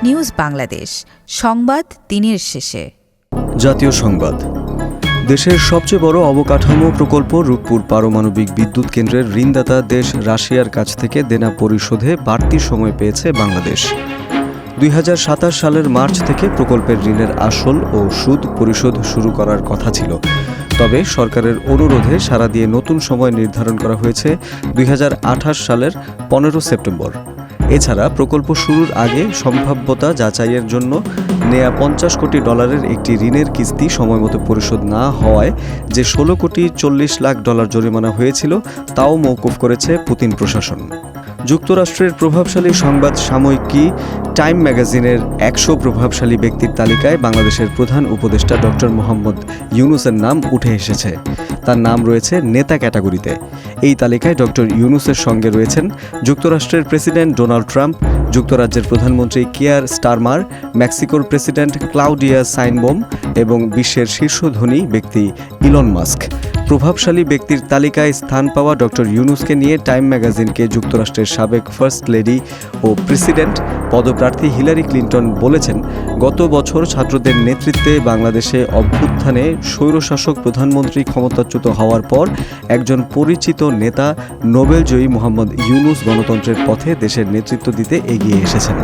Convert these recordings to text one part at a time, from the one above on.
News Bangladesh, সংবাদ দিনের শেষে। জাতীয় সংবাদ। দেশের সবচেয়ে বড় অবকাঠামো প্রকল্প রূপপুর পারমাণবিক বিদ্যুৎ কেন্দ্রের ঋণদাতা দেশ রাশিয়ার কাছ থেকে দেনা পরিশোধে বাড়তি সময় পেয়েছে বাংলাদেশ। ২০২৭ সালের মার্চ থেকে প্রকল্পের ঋণের আসল ও সুদ পরিশোধ শুরু করার কথা ছিল। তবে সরকারের অনুরোধে সাড়া দিয়ে নতুন সময় নির্ধারণ করা হয়েছে ২০২৮ সালের ১৫ সেপ্টেম্বর। এছাড়া প্রকল্প শুরুর আগে সম্ভাব্যতা যাচাইয়ের জন্য নেয়া $৫০ কোটি একটি ঋণের কিস্তি সময়মতো পরিশোধ না হওয়ায় যে $১৬ কোটি ৪০ লাখ জরিমানা হয়েছিল তাও মওকুফ করেছে পুতিন প্রশাসন। যুক্তরাষ্ট্রের প্রভাবশালী সংবাদ সাময়িকী টাইম ম্যাগাজিনের ১০০ প্রভাবশালী ব্যক্তির তালিকায় বাংলাদেশের প্রধান উপদেষ্টা ডক্টর মোহাম্মদ ইউনূসের নাম উঠে এসেছে। তার নাম রয়েছে নেতা ক্যাটাগরিতে। এই তালিকায় ডক্টর ইউনূসের সঙ্গে রয়েছেন যুক্তরাষ্ট্রের প্রেসিডেন্ট ডোনাল্ড ট্রাম্প, যুক্তরাজ্যের প্রধানমন্ত্রী কিয়ার স্টারমার, মেক্সিকোর প্রেসিডেন্ট ক্লাউডিয়া সাইনবোম এবং বিশ্বের শীর্ষ ধনী ব্যক্তি ইলন মাস্ক। প্রভাবশালী ব্যক্তির তালিকায় স্থান পাওয়া ডক্টর ইউনূসকে নিয়ে টাইম ম্যাগাজিনকে যুক্তরাষ্ট্রের সাবেক ফার্স্ট লেডি ও প্রেসিডেন্ট পদপ্রার্থী হিলারি ক্লিন্টন বলেছেন, গত বছর ছাত্রদের নেতৃত্বে বাংলাদেশে অভ্যুত্থানে স্বৈরশাসক প্রধানমন্ত্রী ক্ষমতাচ্যুত হওয়ার পর একজন পরিচিত নেতা নোবেলজয়ী মোহাম্মদ ইউনূস গণতন্ত্রের পথে দেশের নেতৃত্ব দিতে এগিয়ে এসেছেন।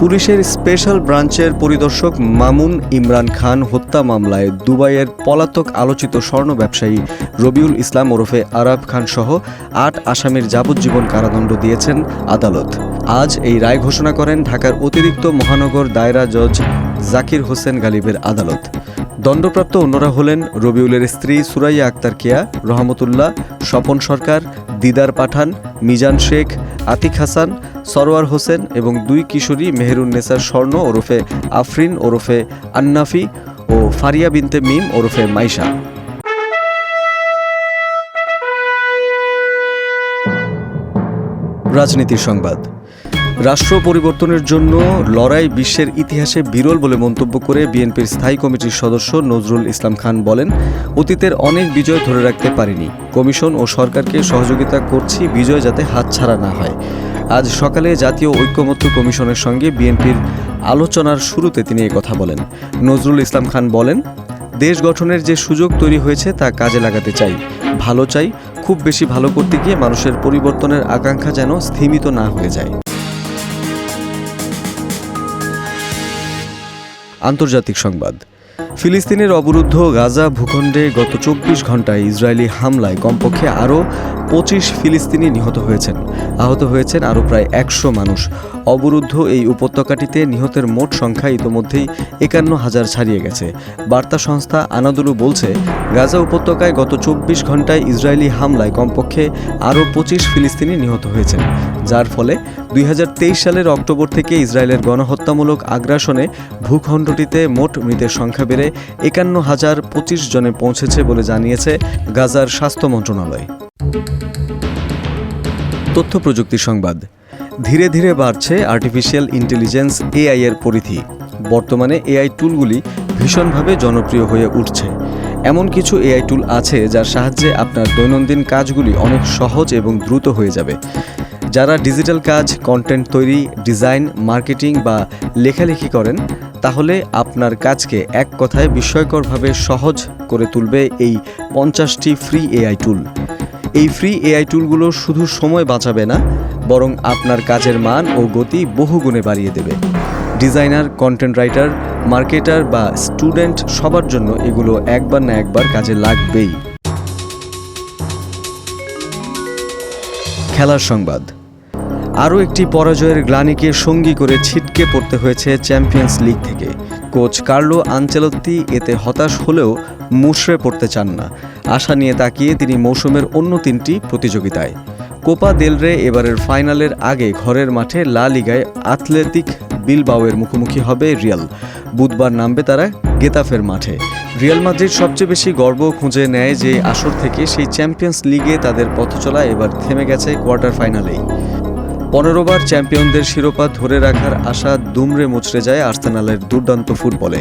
পুলিশের স্পেশাল ব্রাঞ্চের পরিদর্শক মামুন ইমরান খান হত্যা মামলায় দুবাইয়ের পলাতক আলোচিত স্বর্ণ ব্যবসায়ী রবিউল ইসলাম ওরফে আরাব খান সহ ৮ আসামির যাবজ্জীবন কারাদণ্ড দিয়েছেন আদালত। আজ এই রায় ঘোষণা করেন ঢাকার অতিরিক্ত মহানগর দায়রা জজ জাকির হোসেন গালিবের আদালত। দণ্ডপ্রাপ্ত অন্যরা হলেন রবিউলের স্ত্রী সুরাইয়া আক্তার কেয়া, রহমতুল্লাহ, স্বপন সরকার, দিদার পাঠান, মিজান শেখ, আতিক হাসান, সরোয়ার হোসেন এবং ২ কিশোরী মেহেরুন্নেসা স্বর্ণ ওরফে আফরিন ওরফে আন্নাফি ও ফারিয়া বিনতে মিম ওরফে মাইশা। রাজনীতির সংবাদ। রাষ্ট্র পরিবর্তনের জন্য লড়াই বিশ্বের ইতিহাসে বিরল বলে মন্তব্য করে বিএনপির স্থায়ী কমিটির সদস্য নজরুল ইসলাম খান বলেন, অতীতের অনেক বিজয় ধরে রাখতে পারিনি। কমিশন ও সরকারকে সহযোগিতা করছি বিজয় যাতে হাতছাড়া না হয়। আজ সকালে জাতীয় ঐক্যমত্য কমিশনের সঙ্গে বিএনপির আলোচনার শুরুতে তিনি কথা বলেন। নজরুল ইসলাম খান বলেন, দেশ গঠনের যে সুযোগ তৈরি হয়েছে তা কাজে লাগাতে চাই, ভালো চাই। খুব বেশি ভালো করতে গিয়ে মানুষের পরিবর্তনের আকাঙ্ক্ষা যেন স্থিমিত না হয়ে যায়। আন্তর্জাতিক সংবাদ। ফিলিস্তিনের অবরুদ্ধ গাজা ভূখণ্ডে গত ২৪ ঘণ্টায় ইসরায়েলি হামলায় কমপক্ষে আরও ২৫ ফিলিস্তিনি নিহত হয়েছেন। আহত হয়েছেন আরও প্রায় ১০০ মানুষ। অবরুদ্ধ এই উপত্যকাটিতে নিহতের মোট সংখ্যা ইতোমধ্যেই ৫১,০০০ ছাড়িয়ে গেছে। বার্তা সংস্থা আনাদুলু বলছে, গাজা উপত্যকায় গত ২৪ ঘণ্টায় ইসরায়েলি হামলায় কমপক্ষে আরও ২৫ ফিলিস্তিনি নিহত হয়েছেন, যার ফলে ২০২৩ সালের অক্টোবর থেকে ইসরায়েলের গণহত্যামূলক আগ্রাসনে ভূখণ্ডটিতে মোট মৃতের সংখ্যা বেড়ে ৫১,০২৫ জনে পৌঁছেছে বলে জানিয়েছে গাজার স্বাস্থ্য মন্ত্রণালয়। তথ্য প্রযুক্তি সংবাদ। ধীরে ধীরে বাড়ছে আর্টিফিশিয়াল ইন্টেলিজেন্স এআই এর পরিধি। বর্তমানে এআই টুলগুলি ভীষণভাবে জনপ্রিয় হয়ে উঠছে। এমন কিছু এআই টুল আছে যার সাহায্যে আপনার দৈনন্দিন কাজগুলি অনেক সহজ এবং দ্রুত হয়ে যাবে। যারা ডিজিটাল কাজ, কন্টেন্ট তৈরি, ডিজাইন, মার্কেটিং বা লেখালেখি করেন, তাহলে আপনার কাজকে এক কথায় বিস্ময়করভাবে সহজ করে তুলবে এই ৫০টি ফ্রি এআই টুল। এই ফ্রি এআই টুলগুলো শুধু সময় বাঁচাবে না, বরং আপনার কাজের মান ও গতি বহুগুণে বাড়িয়ে দেবে। ডিজাইনার, কন্টেন্ট রাইটার, মার্কেটার বা স্টুডেন্ট সবার জন্য এগুলো একবার না একবার কাজে লাগবেই। খেলার সংবাদ। আরও একটি পরাজয়ের গ্লানিকে সঙ্গী করে ছিটকে পড়তে হয়েছে চ্যাম্পিয়ন্স লিগ থেকে। কোচ কার্লো আনচেলত্তি এতে হতাশ হলেও মুষড়ে পড়তে চান না। আশা নিয়ে তাকিয়ে তিনি মৌসুমের অন্য ৩টি প্রতিযোগিতায়। কোপা দেল রে এবারের ফাইনালের আগে ঘরের মাঠে লা লিগায় আথলেতিক বিলবাওয়ের মুখোমুখি হবে রিয়াল। বুধবার নামবে তারা গেতাফের মাঠে। রিয়াল মাদ্রিদ সবচেয়ে বেশি গর্ব খুঁজে নেয় যে আসর থেকে, সেই চ্যাম্পিয়ন্স লিগে তাদের পথচলা এবার থেমে গেছে কোয়ার্টার ফাইনালেই। ১৫ বার চ্যাম্পিয়নদের শিরোপা ধরে রাখার আশা দুমড়ে মুচড়ে যায় আর্সেনালের দুর্দান্ত ফুটবলে।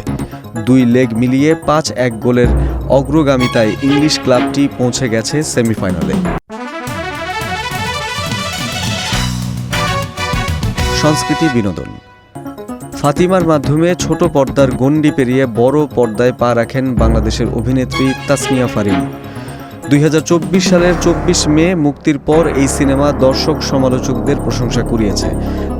২ লেগ মিলিয়ে ৫-১ গোলের অগ্রগামিতায় ইংলিশ ক্লাবটি পৌঁছে গেছে সেমিফাইনালে। সংস্কৃতি বিনোদন। ফাতিমার মাধ্যমে ছোট পর্দার গণ্ডি পেরিয়ে বড় পর্দায় পা রাখেন বাংলাদেশের অভিনেত্রী তাসনিয়া ফারিন। 2024 সালের 24 মে মুক্তির পর এই সিনেমা দর্শক সমালোচকদের প্রশংসা কুড়িয়েছে।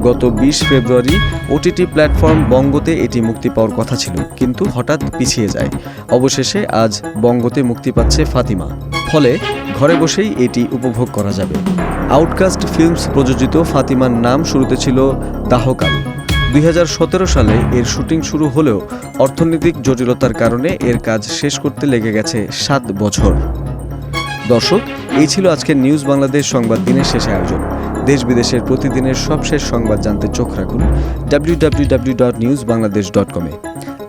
গত 20 ফেব্রুয়ারি ওটিটি প্ল্যাটফর্ম বঙ্গতে এটি মুক্তি পাওয়ার কথা ছিল, কিন্তু হঠাৎ পিছিয়ে যায়। অবশেষে আজ বঙ্গতে মুক্তি পাচ্ছে ফাতিমা, ফলে ঘরে বসেই এটি উপভোগ করা যাবে। আউটকাস্ট ফিল্মস প্রযোজিত ফাতিমার নাম শুরুতে ছিল দাহকাল। 2017 সালে এর শুটিং শুরু হলেও অর্থনৈতিক জটিলতার কারণে এর কাজ শেষ করতে লেগে গেছে 7 বছর। দর্শক, এই ছিল আজকের নিউজ বাংলাদেশ সংবাদ দিনের শেষ আয়োজন। দেশ বিদেশের প্রতিদিনের সবশেষ সংবাদ জানতে চোখ রাখুন www.newsbangladesh.com এ।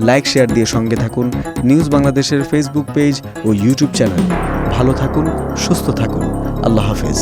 লাইক শেয়ার দিয়ে সঙ্গে থাকুন নিউজ বাংলাদেশের ফেসবুক পেজ ও ইউটিউব চ্যানেল। ভালো থাকুন, সুস্থ থাকুন। আল্লাহ হাফেজ।